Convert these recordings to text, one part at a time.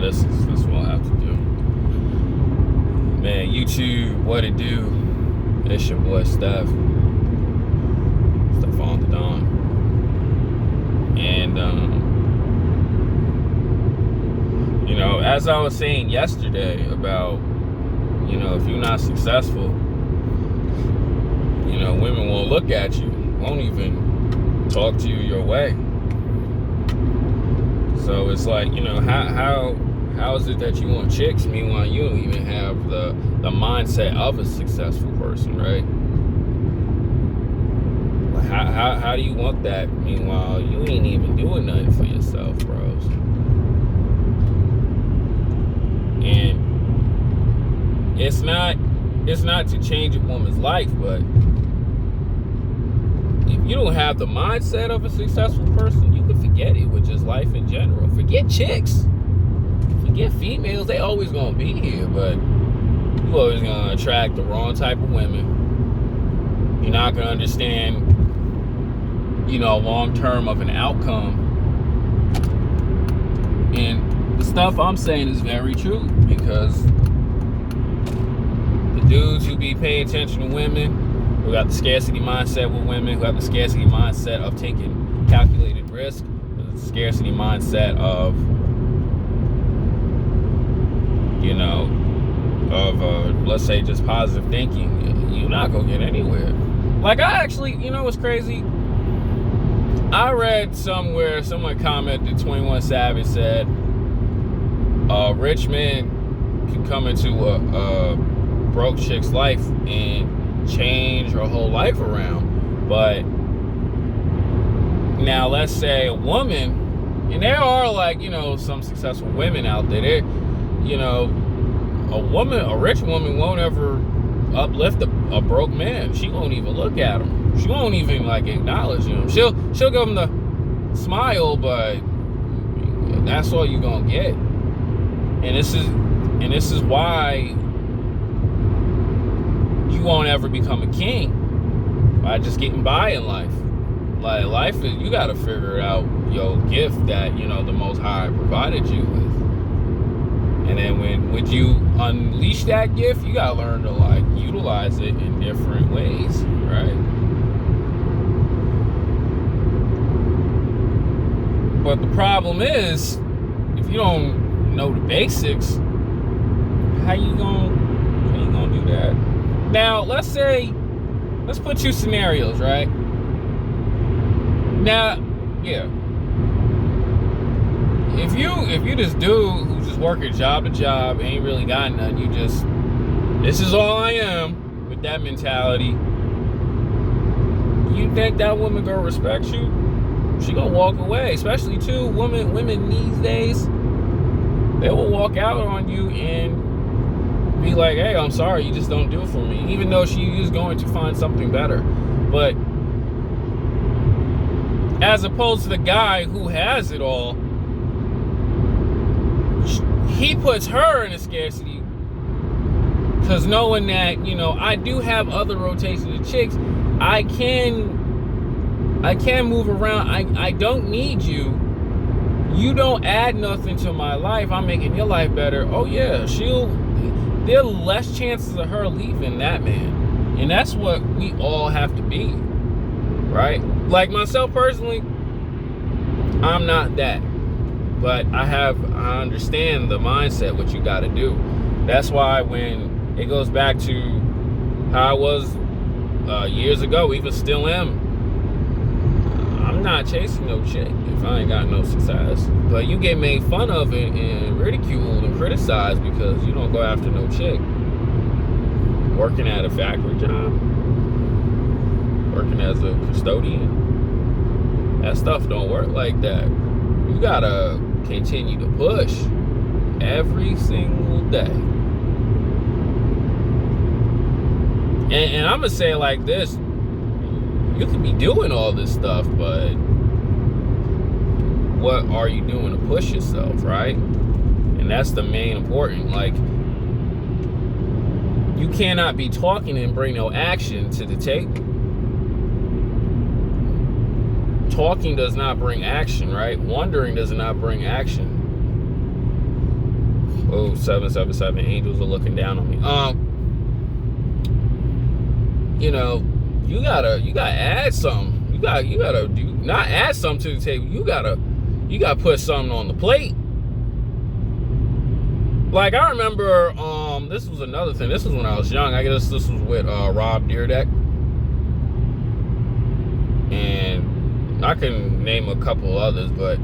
this is what I have to do. Man, YouTube, what it do? It's your boy Steph on the Don. And as I was saying yesterday about, if you're not successful, women won't look at you, won't even talk to you your way. So it's like, how is it that you want chicks? Meanwhile, you don't even have the mindset of a successful person, right? Like how do you want that? Meanwhile, you ain't even doing nothing for yourself, bros. And it's not to change a woman's life, but if you don't have the mindset of a successful person, you can forget it with just life in general. Forget chicks. Forget females. They always gonna be here, but you always gonna attract the wrong type of women. You're not gonna understand, long term of an outcome. And the stuff I'm saying is very true, because the dudes who be paying attention to women, who got the scarcity mindset with women, who have the scarcity mindset of taking calculated risk, the scarcity mindset of, let's say just positive thinking, you're not gonna get anywhere. Like I actually, what's crazy? I read somewhere, someone commented, 21 Savage said, rich men can come into a broke chick's life and change her whole life around. But now let's say a woman, and there are some successful women out there, a rich woman won't ever uplift a broke man. She won't even look at him. She won't even acknowledge him. She'll give him the smile, but that's all you're gonna get. And this is why you won't ever become a king, by just getting by in life. Like life is, you gotta figure out your gift that the Most High provided you with. And then when you unleash that gift, you gotta learn to utilize it in different ways, right? But the problem is, if you don't know the basics, how you gonna do that? Now, let's put two scenarios, right? Now, yeah. If you this dude who's just working job to job, ain't really got nothing, this is all I am, with that mentality, you think that woman gonna respect you? She gonna walk away. Especially too, women these days, they will walk out on you and be like, hey, I'm sorry, you just don't do it for me, even though she is going to find something better. But as opposed to the guy who has it all, he puts her in a scarcity, because knowing that, I do have other rotations of chicks, I can move around. I don't need you. You don't add nothing to my life. I'm making your life better. Oh yeah, there are less chances of her leaving that man. And that's what we all have to be, right? Like myself personally, I'm not that. But I understand the mindset, what you got to do. That's why when it goes back to how I was years ago, even still am, I'm not chasing no chick if I ain't got no success. But you get made fun of and ridiculed and criticized because you don't go after no chick. Working at a factory job, working as a custodian, that stuff don't work like that. You gotta continue to push every single day. And I'm gonna say it like this: you can be doing all this stuff, but what are you doing to push yourself, right? And that's the main important. You cannot be talking and bring no action to the table. Talking does not bring action, right? Wondering does not bring action. Oh, 777. Angels are looking down on me. You know, you gotta add something. You gotta do, not add something to the table. You gotta put something on the plate. Like, I remember, this was another thing. This was when I was young. I guess this was with Rob Dyrdek. And I can name a couple others, but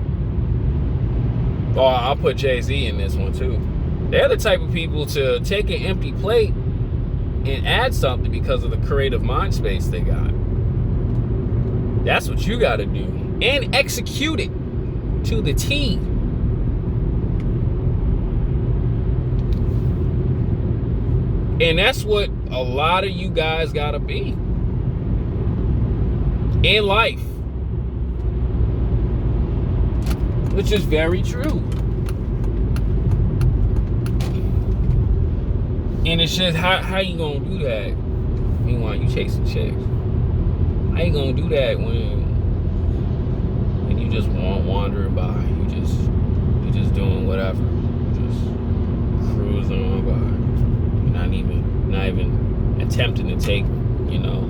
I'll put Jay-Z in this one too. They're the type of people to take an empty plate and add something because of the creative mind space they got. That's what you got to do. And execute it to the T. And that's what a lot of you guys got to be in life. Which is very true. And it's just, how you gonna do that? Meanwhile, you chasing chicks. How you gonna do that when you just wandering by? You just doing whatever. Just cruising on by. You're not even attempting to take,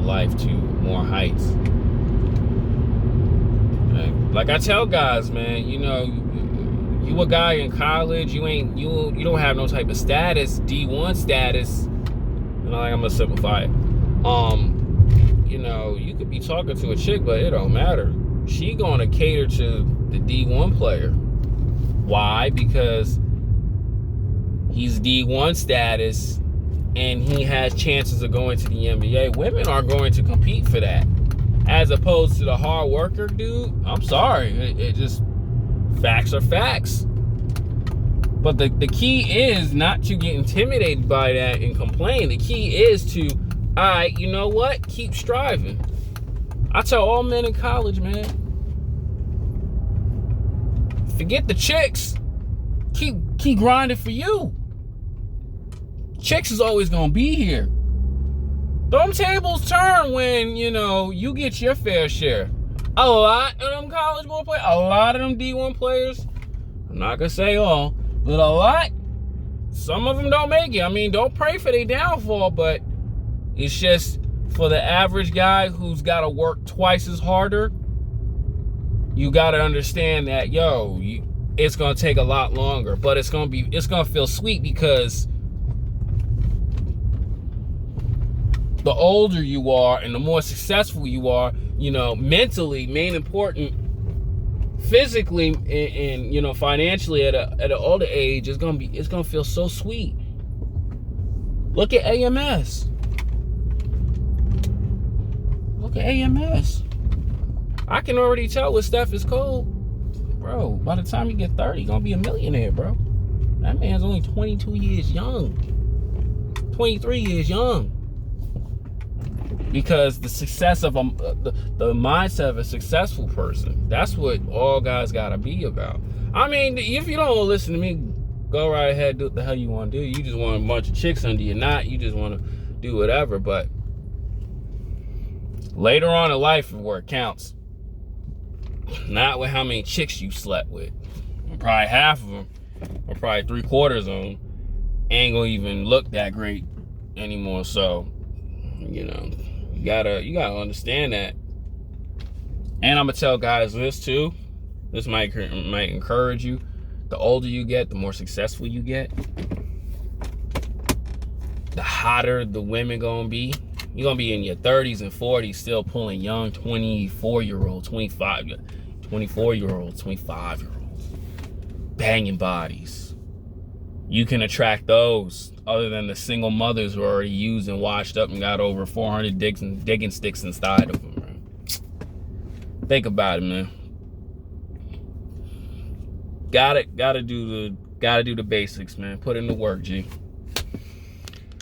life to more heights. Like I tell guys, man, you a guy in college, you don't have no type of status, D1 status. Like, I'm gonna simplify it. You could be talking to a chick, but it don't matter. She gonna cater to the D1 player. Why? Because he's D1 status and he has chances of going to the NBA. Women are going to compete for that. As opposed to the hard worker dude. I'm sorry. It just, facts are facts. But the key is not to get intimidated by that and complain. The key is to, all right, you know what? Keep striving. I tell all men in college, man, forget the chicks. Keep grinding for you. Chicks is always gonna be here. Them tables turn when, you get your fair share. A lot of them college ball players, a lot of them D1 players, I'm not gonna say all, but a lot, some of them don't make it. I mean, don't pray for their downfall, but it's just for the average guy who's gotta work twice as harder, you gotta understand that, it's gonna take a lot longer, but it's gonna feel sweet because the older you are and the more successful you are, mentally, main important, physically, and financially at an older age, it's gonna feel so sweet. Look at AMS. Look at AMS. I can already tell with Steph is cold. Bro, by the time you get 30, you're gonna be a millionaire, bro. That man's only 22 years young. 23 years young. Because the success of the mindset of a successful person, that's what all guys gotta be about. I mean, if you don't listen to me, go right ahead, do what the hell you want to do. You just want a bunch of chicks under your knot. You just want to do whatever. But later on in life is where it counts. Not with how many chicks you slept with. Probably half of them, or probably 3/4 of them, ain't gonna even look that great anymore. So, you gotta understand that. And I'm gonna tell guys this too. This might encourage you. The older you get, the more successful you get. The hotter the women gonna be. You're gonna be in your 30s and 40s still pulling young 24-year-olds, 24-year-olds, 25-year-olds, banging bodies. You can attract those, other than the single mothers who are already used and washed up and got over 400 digging sticks inside of them, man. Think about it, man. Gotta do the basics, man. Put in the work, G.